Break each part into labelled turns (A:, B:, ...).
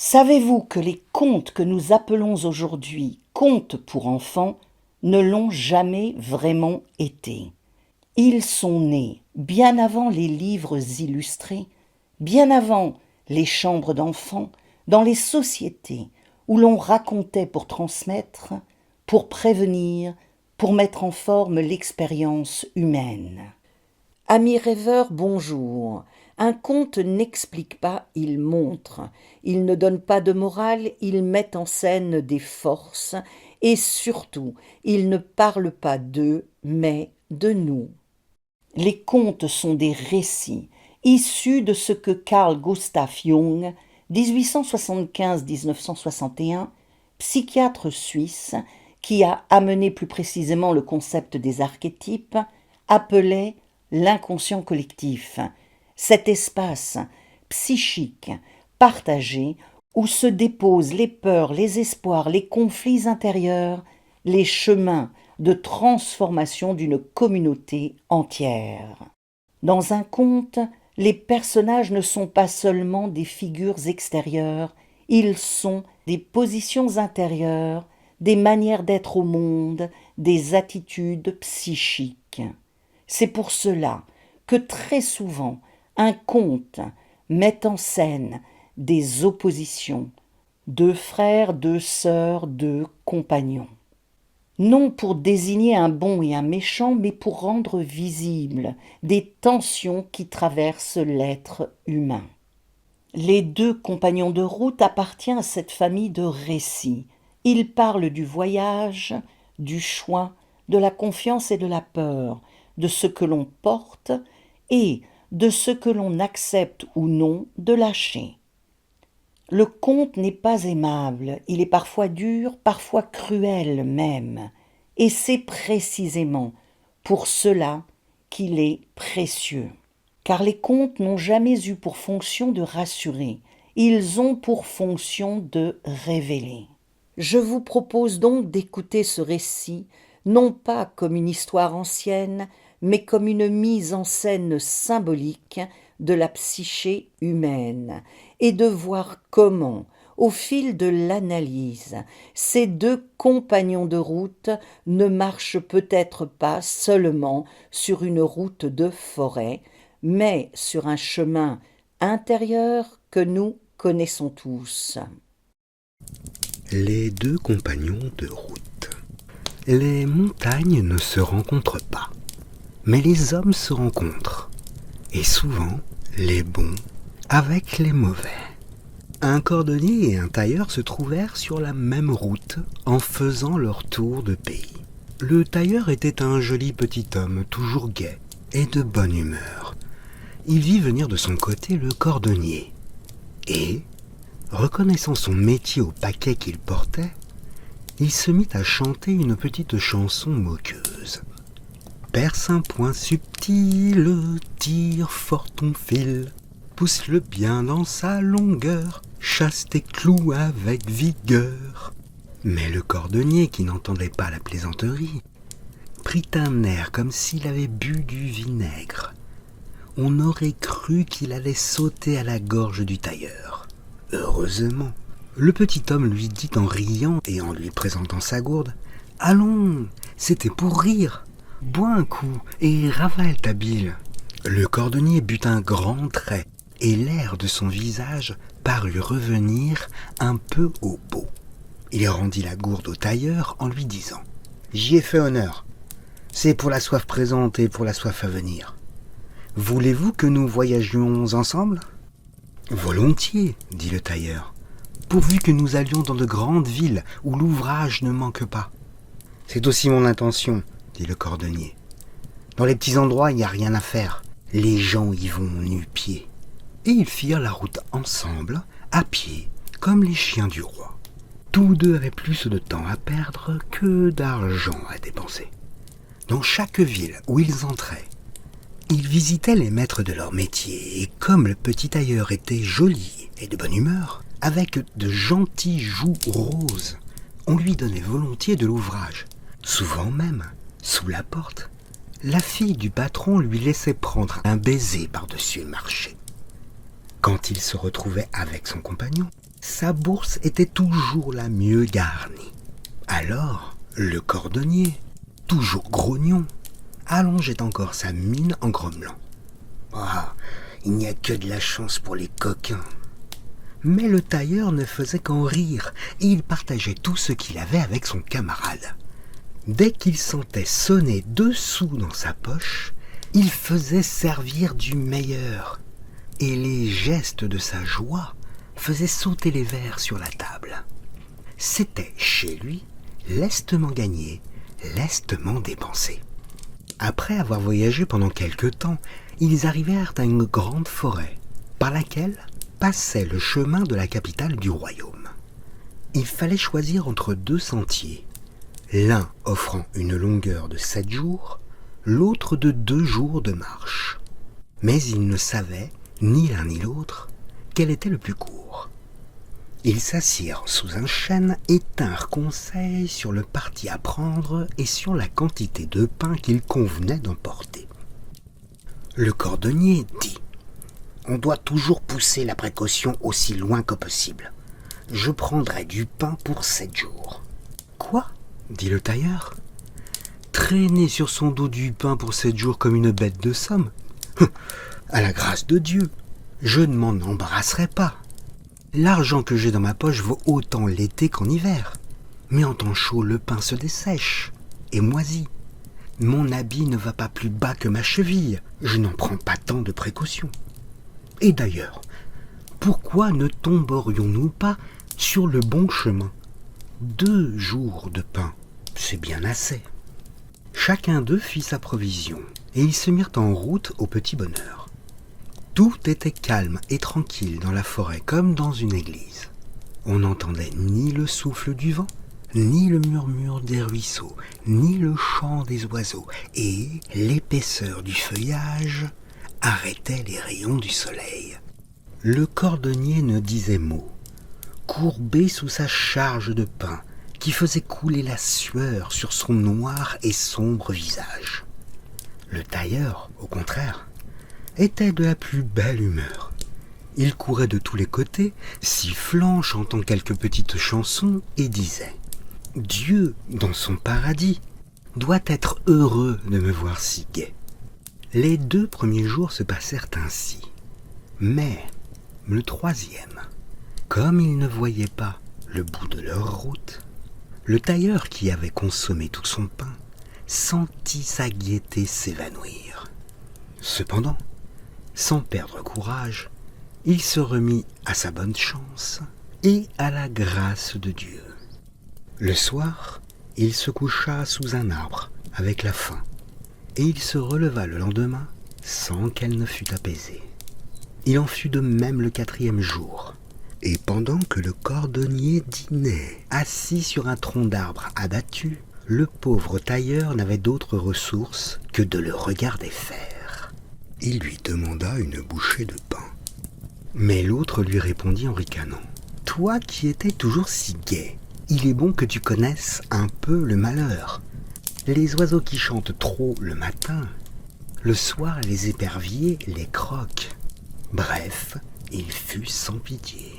A: Savez-vous que les contes que nous appelons aujourd'hui contes pour enfants ne l'ont jamais vraiment été? Ils sont nés bien avant les livres illustrés, bien avant les chambres d'enfants, dans les sociétés où l'on racontait pour transmettre, pour prévenir, pour mettre en forme l'expérience humaine. Amis rêveurs, bonjour. Un conte n'explique pas, il montre. Il ne donne pas de morale, il met en scène des forces et surtout, il ne parle pas d'eux, mais de nous. Les contes sont des récits issus de ce que Carl Gustav Jung, 1875-1961, psychiatre suisse, qui a amené plus précisément le concept des archétypes, appelait l'inconscient collectif, cet espace psychique partagé où se déposent les peurs, les espoirs, les conflits intérieurs, les chemins de transformation d'une communauté entière. Dans un conte, les personnages ne sont pas seulement des figures extérieures, ils sont des positions intérieures, des manières d'être au monde, des attitudes psychiques. C'est pour cela que très souvent un conte met en scène des oppositions, deux frères, deux sœurs, deux compagnons. Non pour désigner un bon et un méchant, mais pour rendre visibles des tensions qui traversent l'être humain. Les deux compagnons de route appartiennent à cette famille de récits. Ils parlent du voyage, du choix, de la confiance et de la peur, de ce que l'on porte et de ce que l'on accepte ou non de lâcher. Le conte n'est pas aimable, il est parfois dur, parfois cruel même, et c'est précisément pour cela qu'il est précieux. Car les contes n'ont jamais eu pour fonction de rassurer, ils ont pour fonction de révéler. Je vous propose donc d'écouter ce récit, non pas comme une histoire ancienne, mais comme une mise en scène symbolique de la psyché humaine, et de voir comment, au fil de l'analyse, ces deux compagnons de route ne marchent peut-être pas seulement sur une route de forêt, mais sur un chemin intérieur que nous connaissons tous.
B: Les deux compagnons de route. Les montagnes ne se rencontrent pas, mais les hommes se rencontrent, et souvent les bons avec les mauvais. Un cordonnier et un tailleur se trouvèrent sur la même route en faisant leur tour de pays. Le tailleur était un joli petit homme, toujours gai et de bonne humeur. Il vit venir de son côté le cordonnier, et, reconnaissant son métier au paquet qu'il portait, il se mit à chanter une petite chanson moqueuse. Perce un point subtil, tire fort ton fil, pousse-le bien dans sa longueur, chasse tes clous avec vigueur. Mais le cordonnier, qui n'entendait pas la plaisanterie, prit un air comme s'il avait bu du vinaigre. On aurait cru qu'il allait sauter à la gorge du tailleur. Heureusement, le petit homme lui dit en riant et en lui présentant sa gourde : « Allons, c'était pour rire. Bois un coup et ravale ta bile. » Le cordonnier but un grand trait, et l'air de son visage parut revenir un peu au beau. Il rendit la gourde au tailleur en lui disant : « J'y ai fait honneur. C'est pour la soif présente et pour la soif à venir. Voulez-vous que nous voyagions ensemble ? » ?»« Volontiers, dit le tailleur, pourvu que nous allions dans de grandes villes où l'ouvrage ne manque pas. »« C'est aussi mon intention, dit le cordonnier. Dans les petits endroits, il n'y a rien à faire. Les gens y vont nu-pieds. » Et ils firent la route ensemble, à pied, comme les chiens du roi. Tous deux avaient plus de temps à perdre que d'argent à dépenser. Dans chaque ville où ils entraient, ils visitaient les maîtres de leur métier, et comme le petit tailleur était joli et de bonne humeur, avec de gentils joues roses, on lui donnait volontiers de l'ouvrage. Souvent même, sous la porte, la fille du patron lui laissait prendre un baiser par-dessus le marché. Quand il se retrouvait avec son compagnon, sa bourse était toujours la mieux garnie. Alors, le cordonnier, toujours grognon, allongeait encore sa mine en grommelant. « Ah, il n'y a que de la chance pour les coquins !» Mais le tailleur ne faisait qu'en rire, et il partageait tout ce qu'il avait avec son camarade. Dès qu'il sentait sonner 2 sous dans sa poche, il faisait servir du meilleur, et les gestes de sa joie faisaient sauter les verres sur la table. C'était, chez lui, lestement gagné, lestement dépensé. Après avoir voyagé pendant quelque temps, ils arrivèrent à une grande forêt, par laquelle passait le chemin de la capitale du royaume. Il fallait choisir entre 2 sentiers, l'un offrant une longueur de 7 jours, l'autre de 2 jours de marche. Mais ils ne savaient, ni l'un ni l'autre, quel était le plus court. Ils s'assirent sous un chêne et tinrent conseil sur le parti à prendre et sur la quantité de pain qu'il convenait d'emporter. Le cordonnier dit: « On doit toujours pousser la précaution aussi loin que possible. Je prendrai du pain pour 7 jours. »« Quoi ?» dit le tailleur. « Traîner sur son dos du pain pour 7 jours comme une bête de somme ? À la grâce de Dieu, je ne m'en embarrasserai pas. L'argent que j'ai dans ma poche vaut autant l'été qu'en hiver. Mais en temps chaud, le pain se dessèche et moisit. Mon habit ne va pas plus bas que ma cheville. Je n'en prends pas tant de précautions. Et d'ailleurs, pourquoi ne tomberions-nous pas sur le bon chemin ? 2 jours de pain, c'est bien assez. » Chacun d'eux fit sa provision, et ils se mirent en route au petit bonheur. Tout était calme et tranquille dans la forêt comme dans une église. On n'entendait ni le souffle du vent, ni le murmure des ruisseaux, ni le chant des oiseaux, et l'épaisseur du feuillage arrêtait les rayons du soleil. Le cordonnier ne disait mot, courbé sous sa charge de pain, qui faisait couler la sueur sur son noir et sombre visage. Le tailleur, au contraire, était de la plus belle humeur. Il courait de tous les côtés, sifflant, chantant quelques petites chansons, et disait: « Dieu, dans son paradis, doit être heureux de me voir si gai. » Les 2 premiers jours se passèrent ainsi. Mais le 3e, comme ils ne voyaient pas le bout de leur route, le tailleur qui avait consommé tout son pain sentit sa gaieté s'évanouir. Cependant, sans perdre courage, il se remit à sa bonne chance et à la grâce de Dieu. Le soir, il se coucha sous un arbre avec la faim, et il se releva le lendemain sans qu'elle ne fût apaisée. Il en fut de même le 4e jour, et pendant que le cordonnier dînait, assis sur un tronc d'arbre abattu, le pauvre tailleur n'avait d'autre ressource que de le regarder faire. Il lui demanda une bouchée de pain. Mais l'autre lui répondit en ricanant: « Toi qui étais toujours si gai, il est bon que tu connaisses un peu le malheur. Les oiseaux qui chantent trop le matin, le soir les éperviers les croquent. » Bref, il fut sans pitié.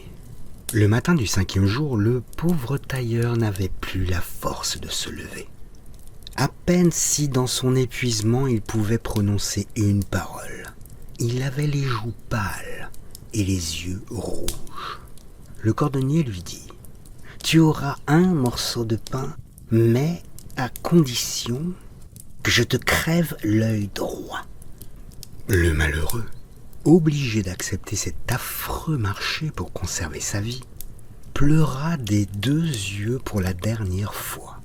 B: Le matin du 5e jour, le pauvre tailleur n'avait plus la force de se lever. À peine si dans son épuisement il pouvait prononcer une parole. Il avait les joues pâles et les yeux rouges. Le cordonnier lui dit: « Tu auras un morceau de pain, mais à condition que je te crève l'œil droit. » Le malheureux, obligé d'accepter cet affreux marché pour conserver sa vie, pleura des 2 yeux pour la dernière fois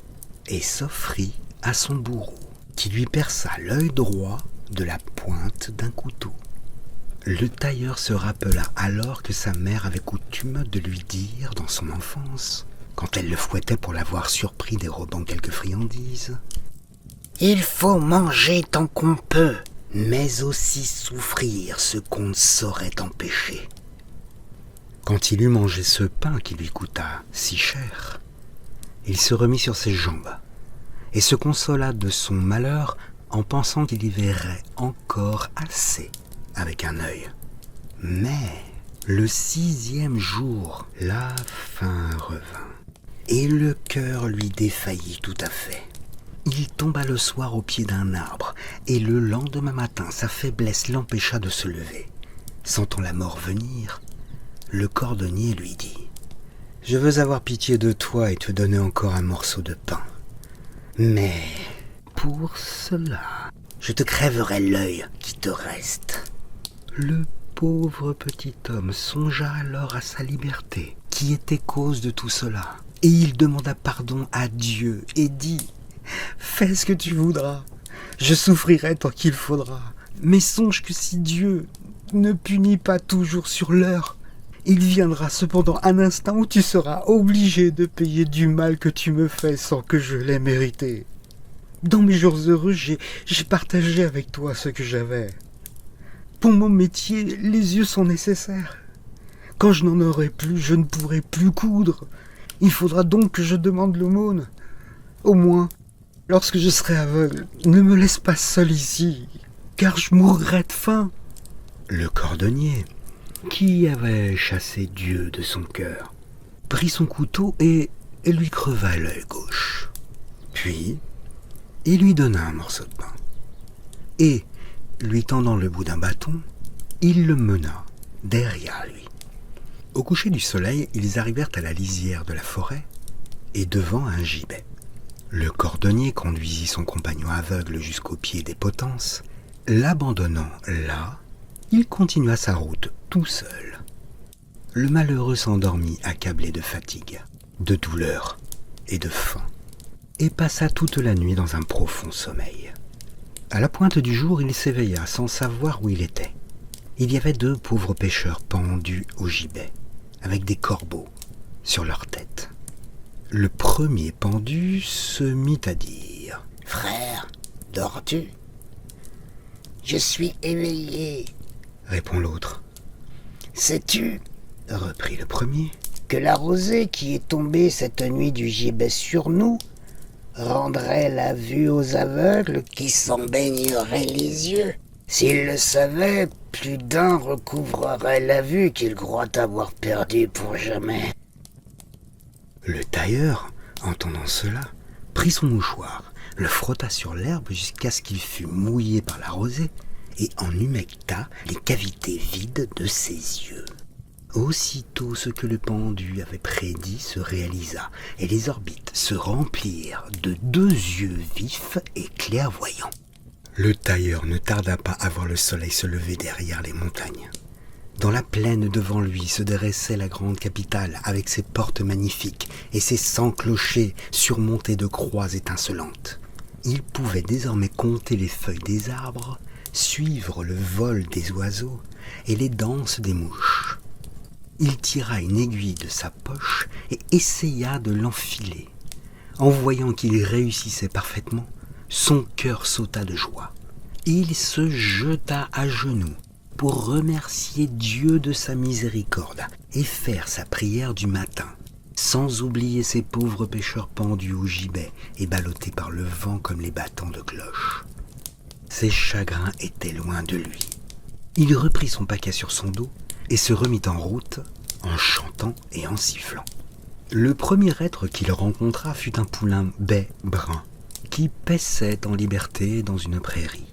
B: et s'offrit à son bourreau, qui lui perça l'œil droit de la pointe d'un couteau. Le tailleur se rappela alors que sa mère avait coutume de lui dire dans son enfance, quand elle le fouettait pour l'avoir surpris dérobant quelques friandises: « Il faut manger tant qu'on peut, mais aussi souffrir ce qu'on ne saurait empêcher. » Quand il eut mangé ce pain qui lui coûta si cher, il se remit sur ses jambes et se consola de son malheur en pensant qu'il y verrait encore assez avec un œil. Mais Le 6e jour, la faim revint, et le cœur lui défaillit tout à fait. Il tomba le soir au pied d'un arbre, et le lendemain matin, sa faiblesse l'empêcha de se lever. Sentant la mort venir, le cordonnier lui dit « Je veux avoir pitié de toi et te donner encore un morceau de pain. Mais pour cela, je te crèverai l'œil qui te reste. » Le pauvre petit homme songea alors à sa liberté, qui était cause de tout cela, et il demanda pardon à Dieu et dit « Fais ce que tu voudras, je souffrirai tant qu'il faudra, mais songe que si Dieu ne punit pas toujours sur l'heure, il viendra cependant un instant où tu seras obligé de payer du mal que tu me fais sans que je l'aie mérité. Dans mes jours heureux, j'ai partagé avec toi ce que j'avais. Pour mon métier, les yeux sont nécessaires. Quand je n'en aurai plus, je ne pourrai plus coudre. Il faudra donc que je demande l'aumône. Au moins, lorsque je serai aveugle, ne me laisse pas seul ici, car je mourrai de faim. » Le cordonnier, qui avait chassé Dieu de son cœur, prit son couteau et lui creva l'œil gauche. Puis, il lui donna un morceau de pain. Et, lui tendant le bout d'un bâton, il le mena derrière lui. Au coucher du soleil, ils arrivèrent à la lisière de la forêt et devant un gibet. Le cordonnier conduisit son compagnon aveugle jusqu'au pied des potences. L'abandonnant là, il continua sa route tout seul. Le malheureux s'endormit accablé de fatigue, de douleur et de faim, et passa toute la nuit dans un profond sommeil. À la pointe du jour, il s'éveilla sans savoir où il était. Il y avait 2 pauvres pêcheurs pendus au gibet, avec des corbeaux sur leur tête. Le premier pendu se mit à dire «
C: Frère, dors-tu ? Je suis éveillé. »
B: répond l'autre.
C: « Sais-tu,
B: Reprit le premier,
C: que la rosée qui est tombée cette nuit du gibet sur nous rendrait la vue aux aveugles qui s'en baigneraient les yeux. S'ils le savaient, plus d'un recouvrerait la vue qu'ils croient avoir perdue pour jamais. »
B: Le tailleur, entendant cela, prit son mouchoir, le frotta sur l'herbe jusqu'à ce qu'il fût mouillé par la rosée et en humecta les cavités vides de ses yeux. Aussitôt ce que le pendu avait prédit se réalisa, et les orbites se remplirent de 2 yeux vifs et clairvoyants. Le tailleur ne tarda pas à voir le soleil se lever derrière les montagnes. Dans la plaine devant lui se dressait la grande capitale avec ses portes magnifiques et ses 100 clochers surmontés de croix étincelantes. Il pouvait désormais compter les feuilles des arbres, suivre le vol des oiseaux et les danses des mouches. Il tira une aiguille de sa poche et essaya de l'enfiler. En voyant qu'il réussissait parfaitement, son cœur sauta de joie. Il se jeta à genoux pour remercier Dieu de sa miséricorde et faire sa prière du matin, sans oublier ces pauvres pêcheurs pendus au gibet et ballottés par le vent comme les battants de cloche. Ses chagrins étaient loin de lui. Il reprit son paquet sur son dos et se remit en route en chantant et en sifflant. Le premier être qu'il rencontra fut un poulain bai brun qui paissait en liberté dans une prairie.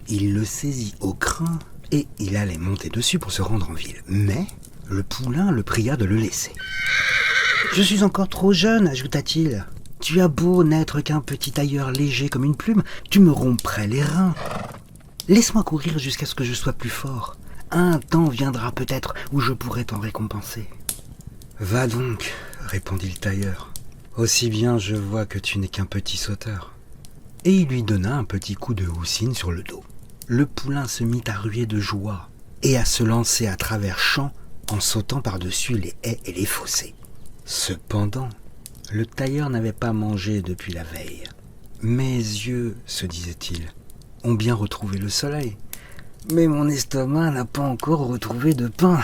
B: Il le saisit au crin et il allait monter dessus pour se rendre en ville. Mais le poulain le pria de le laisser. « Je suis encore trop jeune, ajouta-t-il. Tu as beau n'être qu'un petit tailleur léger comme une plume, tu me romprais les reins. Laisse-moi courir jusqu'à ce que je sois plus fort. Un temps viendra peut-être où je pourrai t'en récompenser. »« Va donc, répondit le tailleur. Aussi bien je vois que tu n'es qu'un petit sauteur. » Et il lui donna un petit coup de houssine sur le dos. Le poulain se mit à ruer de joie et à se lancer à travers champs en sautant par-dessus les haies et les fossés. Cependant, le tailleur n'avait pas mangé depuis la veille. Mes yeux, se disait-il, ont bien retrouvé le soleil, mais mon estomac n'a pas encore retrouvé de pain.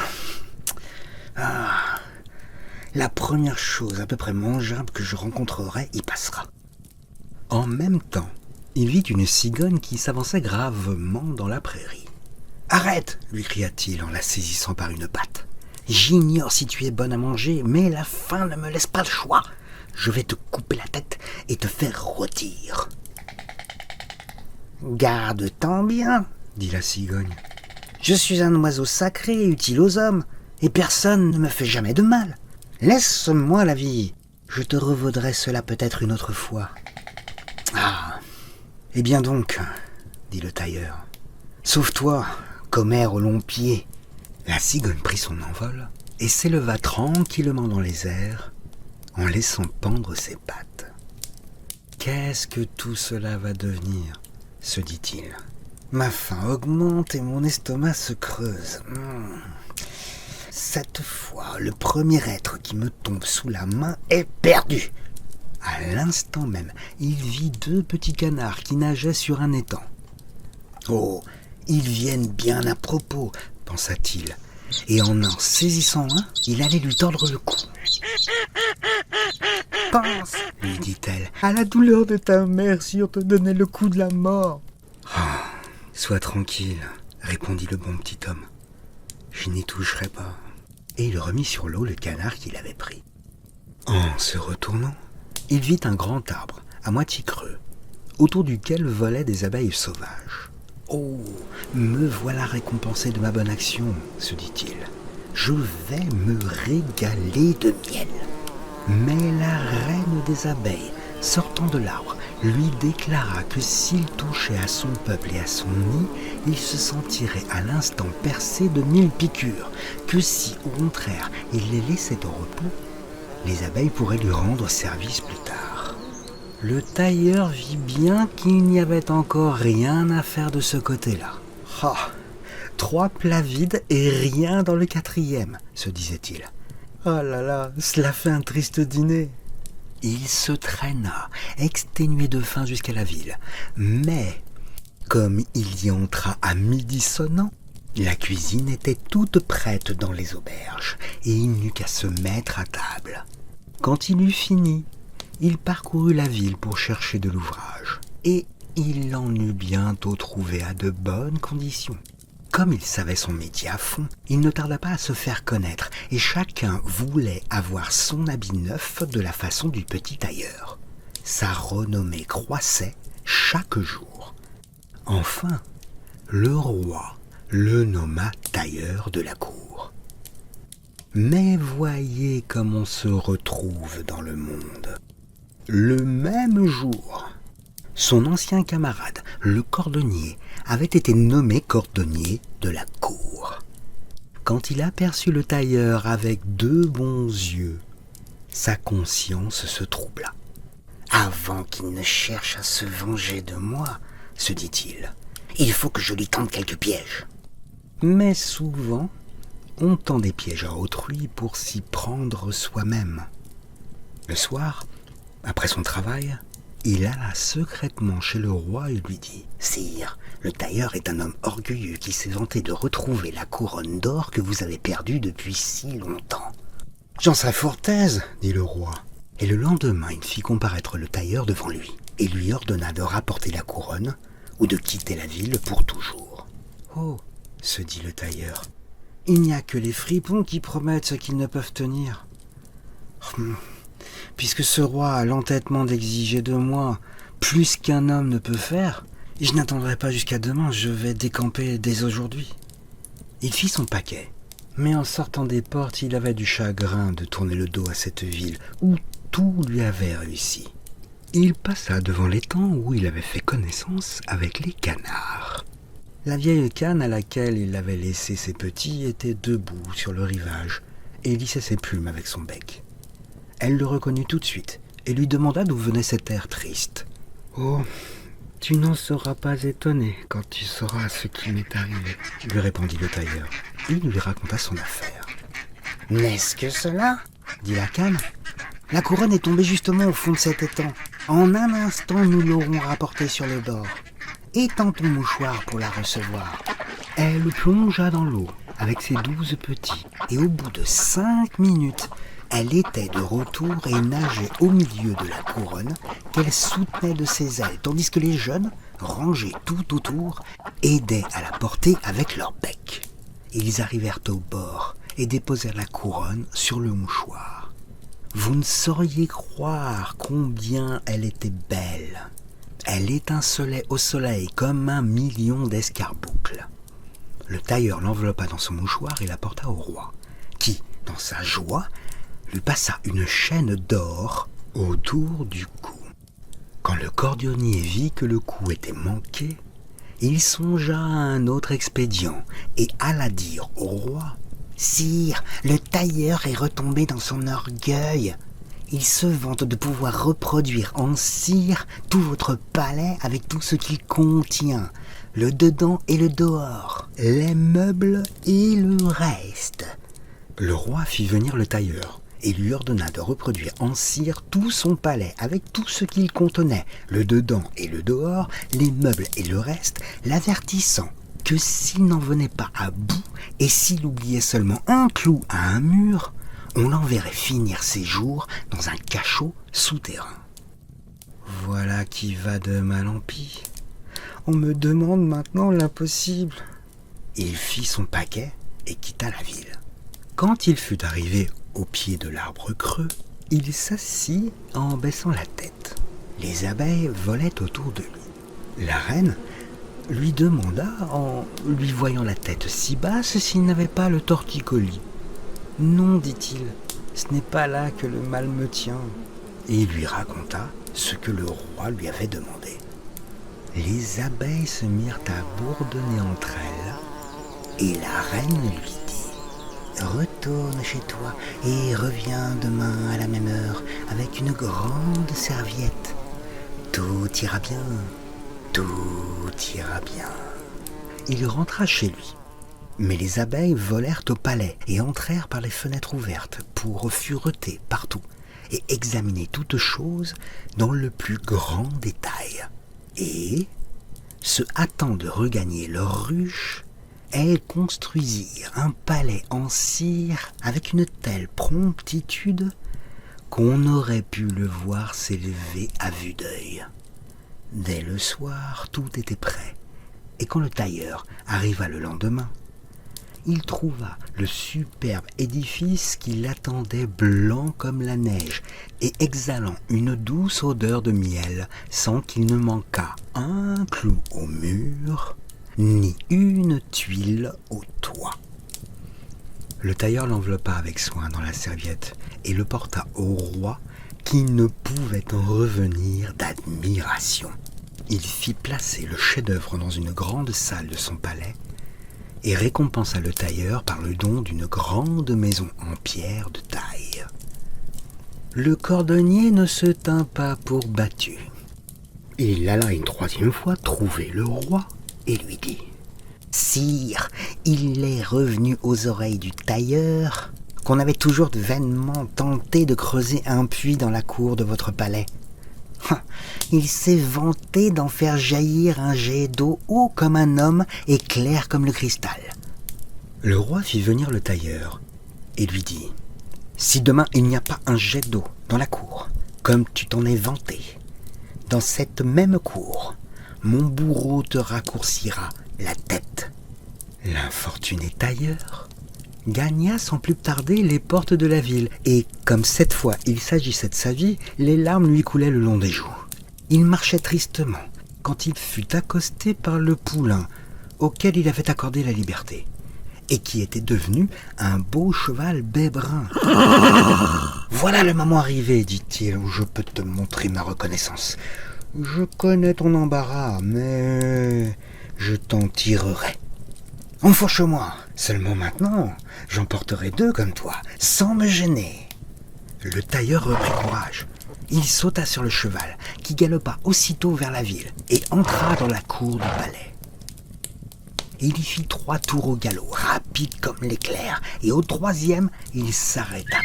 B: La première chose à peu près mangeable que je rencontrerai y passera. En même temps, il vit une cigogne qui s'avançait gravement dans la prairie. « Arrête !» lui cria-t-il en la saisissant par une patte. J'ignore si tu es bonne à manger, mais la faim ne me laisse pas le choix. Je vais te couper la tête et te faire rôtir. »
C: « Garde-t'en bien, »
B: dit la cigogne.
C: « Je suis un oiseau sacré et utile aux hommes, et personne ne me fait jamais de mal. Laisse-moi la vie, je te revaudrai cela peut-être une autre fois. »
B: « Ah, eh bien donc, » dit le tailleur. « Sauve-toi, commère aux longs pieds. » La cigogne prit son envol et s'éleva tranquillement dans les airs en laissant pendre ses pattes. « Qu'est-ce que tout cela va devenir ?» se dit-il. « Ma faim augmente et mon estomac se creuse.
C: Cette fois, le premier être qui me tombe sous la main est perdu. »
B: À l'instant même, il vit 2 petits canards qui nageaient sur un étang.
C: « Oh, ils viennent bien à propos, »
B: pensa-t-il, et en saisissant un, il allait lui tordre le cou.
C: « Pense, »
B: lui dit-elle,
C: « à la douleur de ta mère si on te donnait le coup de la mort. »
B: « Ah, sois tranquille, » répondit le bon petit homme. « Je n'y toucherai pas. » Et il remit sur l'eau le canard qu'il avait pris. En se retournant, il vit un grand arbre, à moitié creux, autour duquel volaient des abeilles sauvages. « Oh, me voilà récompensé de ma bonne action, » se dit-il. « Je vais me régaler de miel. » Mais la reine des abeilles, sortant de l'arbre, lui déclara que s'il touchait à son peuple et à son nid, il se sentirait à l'instant percé de 1000 piqûres, que si, au contraire, il les laissait au repos, les abeilles pourraient lui rendre service plus tard. Le tailleur vit bien qu'il n'y avait encore rien à faire de ce côté-là. « Ah, 3 plats vides et rien dans le 4e, se disait-il. « Oh là là, cela fait un triste dîner. » Il se traîna, exténué de faim jusqu'à la ville. Mais, comme il y entra à midi sonnant, la cuisine était toute prête dans les auberges, et il n'eut qu'à se mettre à table. Quand il eut fini, il parcourut la ville pour chercher de l'ouvrage, et il en eut bientôt trouvé à de bonnes conditions. Comme il savait son métier à fond, il ne tarda pas à se faire connaître, et chacun voulait avoir son habit neuf de la façon du petit tailleur. Sa renommée croissait chaque jour. Enfin, le roi le nomma tailleur de la cour. Mais voyez comme on se retrouve dans le monde. Le même jour, son ancien camarade, le cordonnier, avait été nommé cordonnier de la cour. Quand il aperçut le tailleur avec 2 bons yeux, sa conscience se troubla.
C: « Avant qu'il ne cherche à se venger de moi, se dit-il, il faut que je lui tende quelques pièges. »
B: Mais souvent, on tend des pièges à autrui pour s'y prendre soi-même. Le soir, après son travail, il alla secrètement chez le roi et lui dit «
C: Sire, le tailleur est un homme orgueilleux qui s'est vanté de retrouver la couronne d'or que vous avez perdue depuis si longtemps. »«
B: J'en serais fort aise, » dit le roi. Et le lendemain, il fit comparaître le tailleur devant lui et lui ordonna de rapporter la couronne ou de quitter la ville pour toujours. « Oh !» se dit le tailleur, « il n'y a que les fripons qui promettent ce qu'ils ne peuvent tenir. Puisque ce roi a l'entêtement d'exiger de moi plus qu'un homme ne peut faire, je n'attendrai pas jusqu'à demain, je vais décamper dès aujourd'hui. » Il fit son paquet, mais en sortant des portes, il avait du chagrin de tourner le dos à cette ville où tout lui avait réussi. Il passa devant l'étang où il avait fait connaissance avec les canards. La vieille canne à laquelle il avait laissé ses petits était debout sur le rivage et lissait ses plumes avec son bec. Elle le reconnut tout de suite et lui demanda d'où venait cet air triste. « Oh, tu n'en seras pas étonné quand tu sauras ce qui m'est arrivé, » lui répondit le tailleur. Il lui raconta son affaire.
C: « N'est-ce que cela ?»
B: dit la canne. « La couronne est tombée justement au fond de cet étang. En un instant, nous l'aurons rapportée sur le bord. Étends ton mouchoir pour la recevoir. » Elle plongea dans l'eau avec ses 12 petits et au bout de 5 minutes, elle était de retour et nageait au milieu de la couronne qu'elle soutenait de ses ailes, tandis que les jeunes, rangés tout autour, aidaient à la porter avec leur bec. Ils arrivèrent au bord et déposèrent la couronne sur le mouchoir. Vous ne sauriez croire combien elle était belle. Elle étincelait au soleil comme 1 million d'escarboucles. Le tailleur l'enveloppa dans son mouchoir et la porta au roi, qui, dans sa joie, lui passa une chaîne d'or autour du cou. Quand le cordonnier vit que le coup était manqué, il songea à un autre expédient et alla dire au roi « Sire, le tailleur est retombé dans son orgueil. Il se vante de pouvoir reproduire en cire tout votre palais avec tout ce qu'il contient, le dedans et le dehors, les meubles et le reste. » Le roi fit venir le tailleur et lui ordonna de reproduire en cire tout son palais avec tout ce qu'il contenait, le dedans et le dehors, les meubles et le reste, l'avertissant que s'il n'en venait pas à bout et s'il oubliait seulement un clou à un mur, on l'enverrait finir ses jours dans un cachot souterrain. Voilà qui va de mal en pis. On me demande maintenant l'impossible. Il fit son paquet et quitta la ville. Quand il fut arrivé au pied de l'arbre creux, il s'assit en baissant la tête. Les abeilles volaient autour de lui. La reine lui demanda, en lui voyant la tête si basse, s'il n'avait pas le torticolis. « Non, dit-il, ce n'est pas là que le mal me tient. » Et il lui raconta ce que le roi lui avait demandé. Les abeilles se mirent à bourdonner entre elles, et la reine lui dit « Retourne chez toi et reviens demain à la même heure avec une grande serviette. Tout ira bien, tout ira bien. » Il rentra chez lui. Mais les abeilles volèrent au palais et entrèrent par les fenêtres ouvertes pour fureter partout et examiner toutes choses dans le plus grand détail. Et, se hâtant de regagner leur ruche, elles construisirent un palais en cire avec une telle promptitude qu'on aurait pu le voir s'élever à vue d'œil. Dès le soir, tout était prêt, et quand le tailleur arriva le lendemain, il trouva le superbe édifice qui l'attendait blanc comme la neige et exhalant une douce odeur de miel sans qu'il ne manquât un clou au mur ni une tuile au toit. Le tailleur l'enveloppa avec soin dans la serviette et le porta au roi qui ne pouvait en revenir d'admiration. Il fit placer le chef-d'œuvre dans une grande salle de son palais et récompensa le tailleur par le don d'une grande maison en pierre de taille. Le cordonnier ne se tint pas pour battu. Il alla une 3e fois trouver le roi et lui dit « Sire, il est revenu aux oreilles du tailleur qu'on avait toujours vainement tenté de creuser un puits dans la cour de votre palais. Il s'est vanté d'en faire jaillir un jet d'eau haut comme un homme et clair comme le cristal. » Le roi fit venir le tailleur et lui dit « Si demain il n'y a pas un jet d'eau dans la cour, comme tu t'en es vanté, dans cette même cour, mon bourreau te raccourcira la tête. » L'infortuné tailleur gagna sans plus tarder les portes de la ville, et comme cette fois il s'agissait de sa vie, les larmes lui coulaient le long des joues. Il marchait tristement quand il fut accosté par le poulain auquel il avait accordé la liberté, et qui était devenu un beau cheval bai brun. « Voilà le moment arrivé, dit-il, où je peux te montrer ma reconnaissance. Je connais ton embarras, mais je t'en tirerai. Enfourche-moi, seulement maintenant, j'en porterai 2 comme toi, sans me gêner. » Le tailleur reprit courage. Il sauta sur le cheval, qui galopa aussitôt vers la ville, et entra dans la cour du palais. Il y fit 3 tours au galop, rapide comme l'éclair, et au 3e, il s'arrêta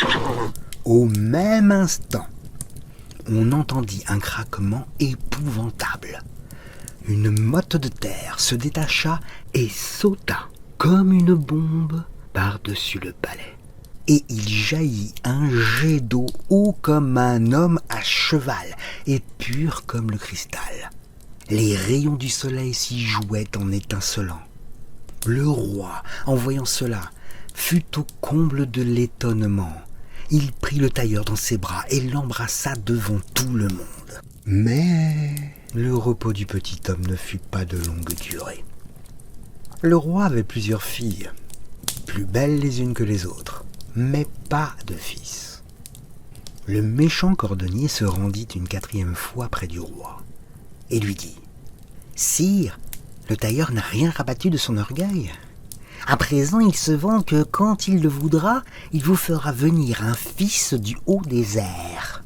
B: court. Au même instant, on entendit un craquement épouvantable. Une motte de terre se détacha et sauta comme une bombe par-dessus le palais. Et il jaillit un jet d'eau haut comme un homme à cheval et pur comme le cristal. Les rayons du soleil s'y jouaient en étincelant. Le roi, en voyant cela, fut au comble de l'étonnement. Il prit le tailleur dans ses bras et l'embrassa devant tout le monde. Mais le repos du petit homme ne fut pas de longue durée. Le roi avait plusieurs filles, plus belles les unes que les autres, mais pas de fils. Le méchant cordonnier se rendit une 4e fois près du roi et lui dit « Sire, le tailleur n'a rien rabattu de son orgueil. À présent, il se vante que quand il le voudra, il vous fera venir un fils du haut des airs. »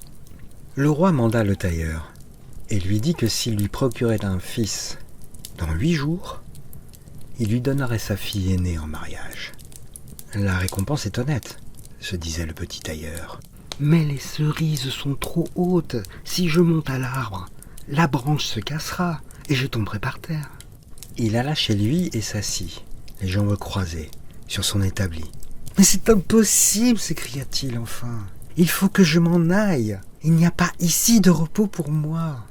B: Le roi manda le tailleur et lui dit que s'il lui procurait un fils dans 8 jours, il lui donnerait sa fille aînée en mariage. La récompense est honnête, se disait le petit tailleur. Mais les cerises sont trop hautes. Si je monte à l'arbre, la branche se cassera et je tomberai par terre. Il alla chez lui et s'assit, les jambes croisées, sur son établi. « Mais c'est impossible !» s'écria-t-il enfin. « Il faut que je m'en aille. Il n'y a pas ici de repos pour moi. »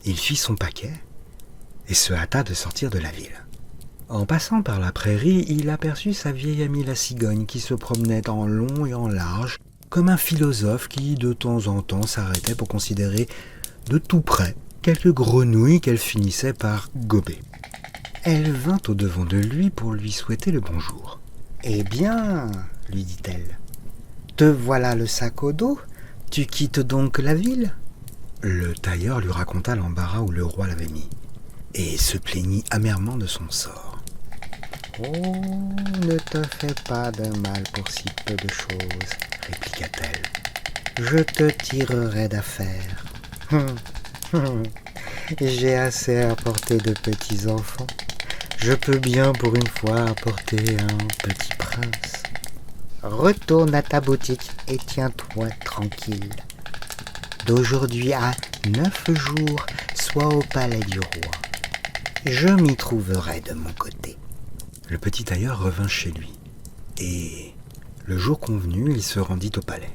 B: Il fit son paquet et se hâta de sortir de la ville. En passant par la prairie, il aperçut sa vieille amie la cigogne qui se promenait en long et en large, comme un philosophe qui de temps en temps s'arrêtait pour considérer de tout près quelques grenouilles qu'elle finissait par gober. Elle vint au-devant de lui pour lui souhaiter le bonjour. « Eh bien, lui dit-elle, te voilà le sac au dos, tu quittes donc la ville ?» Le tailleur lui raconta l'embarras où le roi l'avait mis et se plaignit amèrement de son sort. « Oh, ne te fais pas de mal pour si peu de choses, répliqua-t-elle. Je te tirerai d'affaire. J'ai assez à porter de petits enfants. Je peux bien pour une fois apporter un petit prince. Retourne à ta boutique et tiens-toi tranquille. D'aujourd'hui à 9 jours, sois au palais du roi. Je m'y trouverai de mon côté. » Le petit tailleur revint chez lui, et le jour convenu, il se rendit au palais.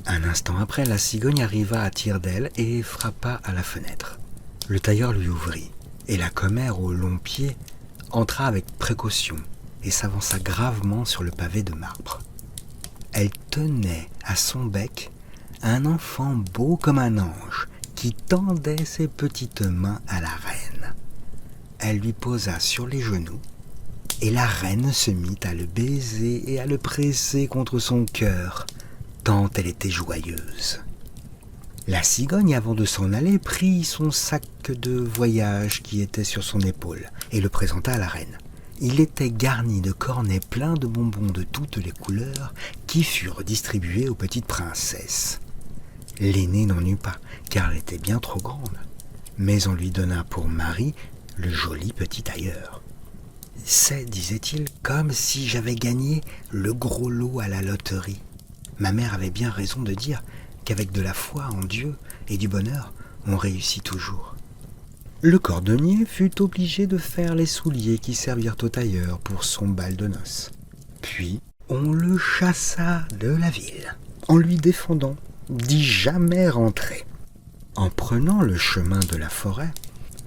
B: Un instant après, la cigogne arriva à tire-d'aile et frappa à la fenêtre. Le tailleur lui ouvrit, et la commère aux longs pieds entra avec précaution et s'avança gravement sur le pavé de marbre. Elle tenait à son bec un enfant beau comme un ange qui tendait ses petites mains à la reine. Elle lui posa sur les genoux, et la reine se mit à le baiser et à le presser contre son cœur, tant elle était joyeuse. La cigogne, avant de s'en aller, prit son sac de voyage qui était sur son épaule et le présenta à la reine. Il était garni de cornets pleins de bonbons de toutes les couleurs qui furent distribués aux petites princesses. L'aînée n'en eut pas, car elle était bien trop grande, mais on lui donna pour mari le joli petit tailleur. « C'est, disait-il, comme si j'avais gagné le gros lot à la loterie. Ma mère avait bien raison de dire qu'avec de la foi en Dieu et du bonheur, on réussit toujours. » Le cordonnier fut obligé de faire les souliers qui servirent au tailleur pour son bal de noces. Puis on le chassa de la ville, en lui défendant d'y jamais rentrer. En prenant le chemin de la forêt,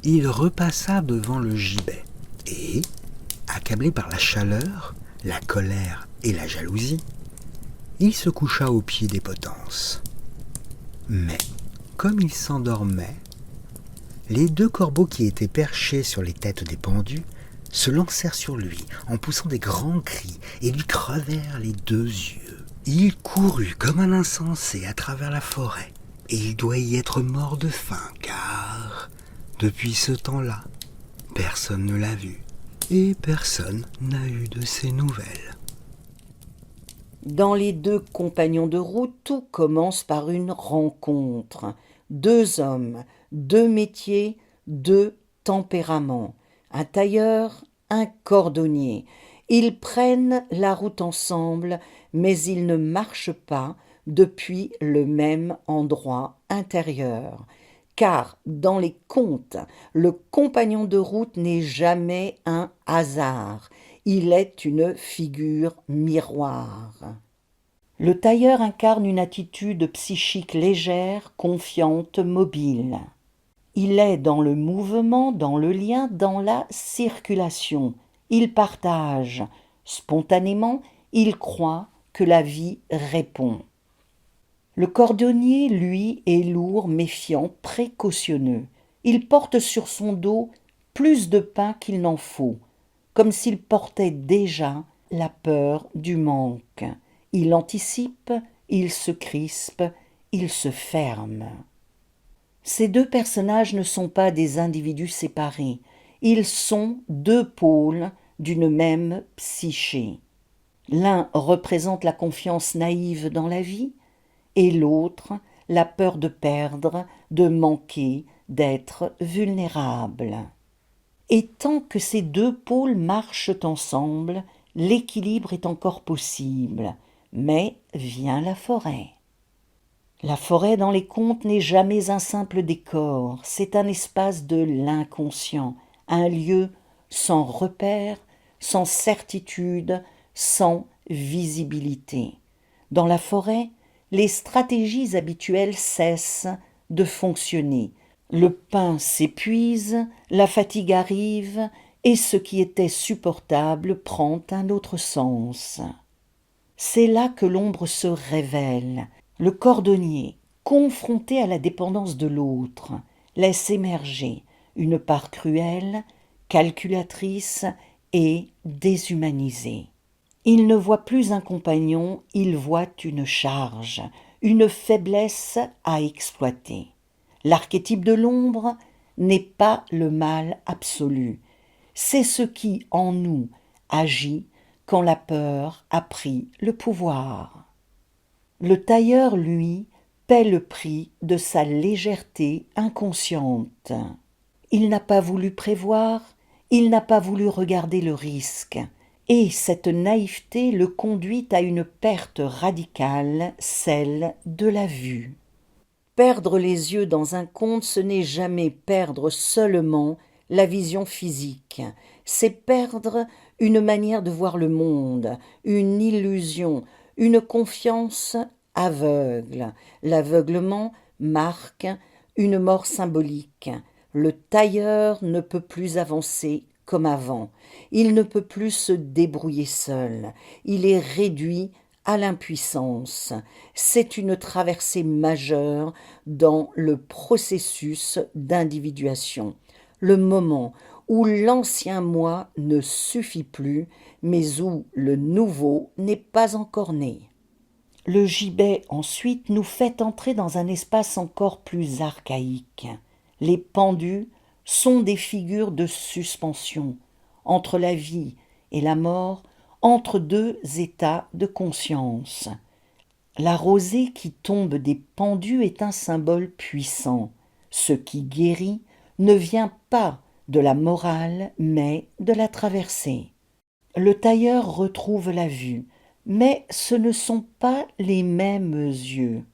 B: il repassa devant le gibet et, accablé par la chaleur, la colère et la jalousie, il se coucha au pied des potences. Mais, comme il s'endormait, les 2 corbeaux qui étaient perchés sur les têtes des pendus se lancèrent sur lui en poussant des grands cris et lui crevèrent les 2 yeux. Il courut comme un insensé à travers la forêt, et il doit y être mort de faim, car, depuis ce temps-là, personne ne l'a vu, et personne n'a eu de ses nouvelles.
A: Dans les 2 compagnons de route, tout commence par une rencontre. 2 hommes, 2 métiers, 2 tempéraments. Un tailleur, un cordonnier. Ils prennent la route ensemble, mais ils ne marchent pas depuis le même endroit intérieur. Car dans les contes, le compagnon de route n'est jamais un hasard. Il est une figure miroir. Le tailleur incarne une attitude psychique légère, confiante, mobile. Il est dans le mouvement, dans le lien, dans la circulation. Il partage. Spontanément, il croit que la vie répond. Le cordonnier, lui, est lourd, méfiant, précautionneux. Il porte sur son dos plus de pain qu'il n'en faut, comme s'il portait déjà la peur du manque. Il anticipe, il se crispe, il se ferme. Ces deux personnages ne sont pas des individus séparés, ils sont deux pôles d'une même psyché. L'un représente la confiance naïve dans la vie, et l'autre la peur de perdre, de manquer, d'être vulnérable. Et tant que ces deux pôles marchent ensemble, l'équilibre est encore possible, mais vient la forêt. La forêt dans les contes n'est jamais un simple décor, c'est un espace de l'inconscient, un lieu sans repère, sans certitude, sans visibilité. Dans la forêt, les stratégies habituelles cessent de fonctionner. Le pain s'épuise, la fatigue arrive, et ce qui était supportable prend un autre sens. C'est là que l'ombre se révèle. Le cordonnier, confronté à la dépendance de l'autre, laisse émerger une part cruelle, calculatrice et déshumanisée. Il ne voit plus un compagnon, il voit une charge, une faiblesse à exploiter. L'archétype de l'ombre n'est pas le mal absolu, c'est ce qui, en nous, agit quand la peur a pris le pouvoir. Le tailleur, lui, paie le prix de sa légèreté inconsciente. Il n'a pas voulu prévoir, il n'a pas voulu regarder le risque, et cette naïveté le conduit à une perte radicale, celle de la vue. Perdre les yeux dans un conte, ce n'est jamais perdre seulement la vision physique, c'est perdre une manière de voir le monde, une illusion, une confiance aveugle. L'aveuglement marque une mort symbolique. Le tailleur ne peut plus avancer comme avant. Il ne peut plus se débrouiller seul. Il est réduit à l'impuissance. C'est une traversée majeure dans le processus d'individuation. Le moment où l'ancien moi ne suffit plus, mais où le nouveau n'est pas encore né. Le gibet, ensuite, nous fait entrer dans un espace encore plus archaïque. Les pendus sont des figures de suspension, entre la vie et la mort, entre deux états de conscience. La rosée qui tombe des pendus est un symbole puissant. Ce qui guérit ne vient pas de la morale, mais de la traversée. Le tailleur retrouve la vue, mais ce ne sont pas les mêmes yeux.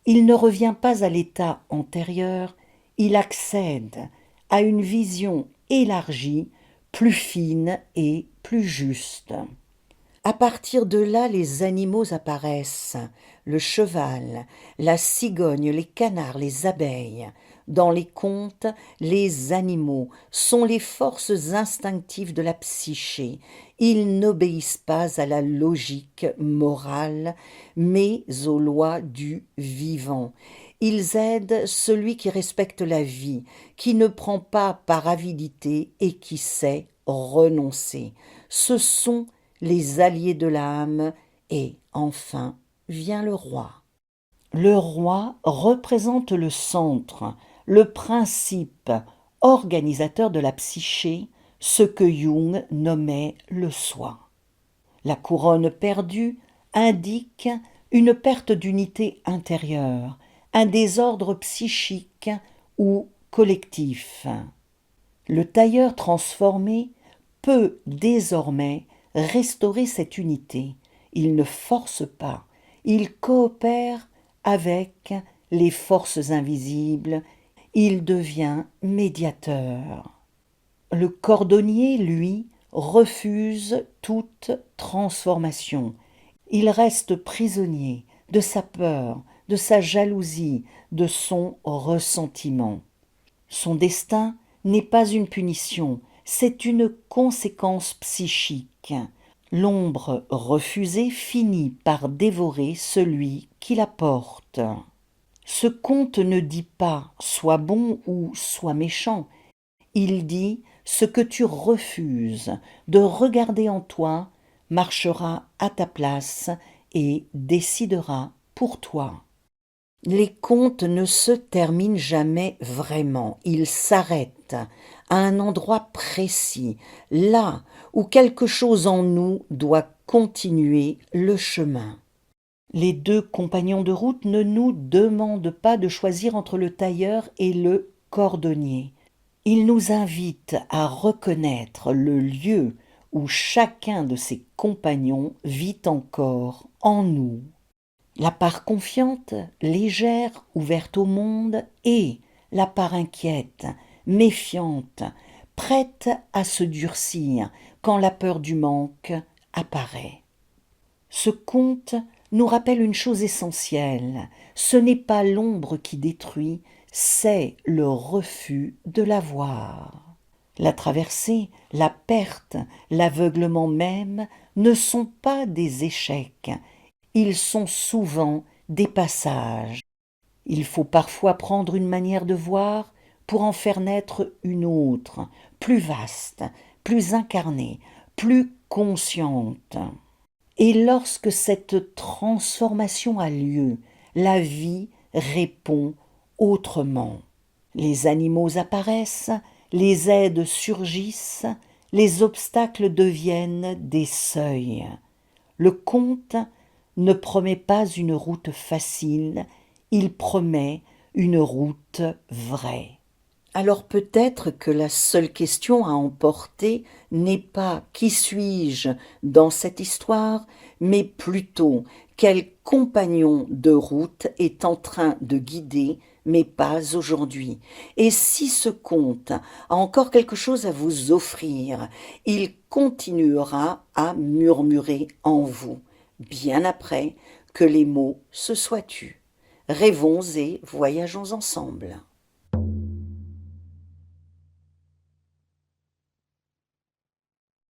A: Il ne revient pas à l'état antérieur, il accède à une vision élargie, plus fine et plus juste. À partir de là, les animaux apparaissent, le cheval, la cigogne, les canards, les abeilles. Dans les contes, les animaux sont les forces instinctives de la psyché. Ils n'obéissent pas à la logique morale, mais aux lois du vivant. Ils aident celui qui respecte la vie, qui ne prend pas par avidité et qui sait renoncer. Ce sont les alliés de l'âme, et enfin vient le roi. Le roi représente le centre, le principe organisateur de la psyché, ce que Jung nommait le soi. La couronne perdue indique une perte d'unité intérieure, un désordre psychique ou collectif. Le tailleur transformé peut désormais restaurer cette unité. Il ne force pas, il coopère avec les forces invisibles, il devient médiateur. Le cordonnier, lui, refuse toute transformation. Il reste prisonnier de sa peur, de sa jalousie, de son ressentiment. Son destin n'est pas une punition, c'est une conséquence psychique. L'ombre refusée finit par dévorer celui qui la porte. Ce conte ne dit pas « sois bon » ou « sois méchant ». Il dit « ce que tu refuses de regarder en toi marchera à ta place et décidera pour toi ». Les contes ne se terminent jamais vraiment, ils s'arrêtent à un endroit précis, là où quelque chose en nous doit continuer le chemin. Les deux compagnons de route ne nous demandent pas de choisir entre le tailleur et le cordonnier. Ils nous invitent à reconnaître le lieu où chacun de ces compagnons vit encore en nous. La part confiante, légère, ouverte au monde, et la part inquiète, méfiante, prête à se durcir quand la peur du manque apparaît. Ce conte nous rappelle une chose essentielle, ce n'est pas l'ombre qui détruit, c'est le refus de la voir. La traversée, la perte, l'aveuglement même ne sont pas des échecs, ils sont souvent des passages. Il faut parfois prendre une manière de voir pour en faire naître une autre, plus vaste, plus incarnée, plus consciente. Et lorsque cette transformation a lieu, la vie répond autrement. Les animaux apparaissent, les aides surgissent, les obstacles deviennent des seuils. Le conte ne promet pas une route facile, il promet une route vraie. Alors peut-être que la seule question à emporter n'est pas « qui suis-je dans cette histoire ?», mais plutôt « quel compagnon de route est en train de guider mes pas aujourd'hui ?» Et si ce conte a encore quelque chose à vous offrir, il continuera à murmurer en vous, bien après que les mots se soient tus. Rêvons et voyageons ensemble.